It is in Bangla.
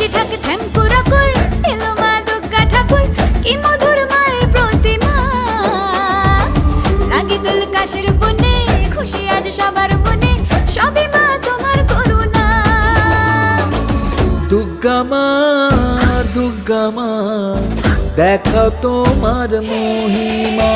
মিষ্টি ঠাক ঠ্যাঙ্কুরা কর এলো মা দুর্গা ঠাকুর কি মধুর মায়ের প্রতিমা লাগে দুল কাশের বনে খুশি আজ সবার মনে সবই মা তোমার করুণা দুর্গা মা দেখাও তোমার মহিমা।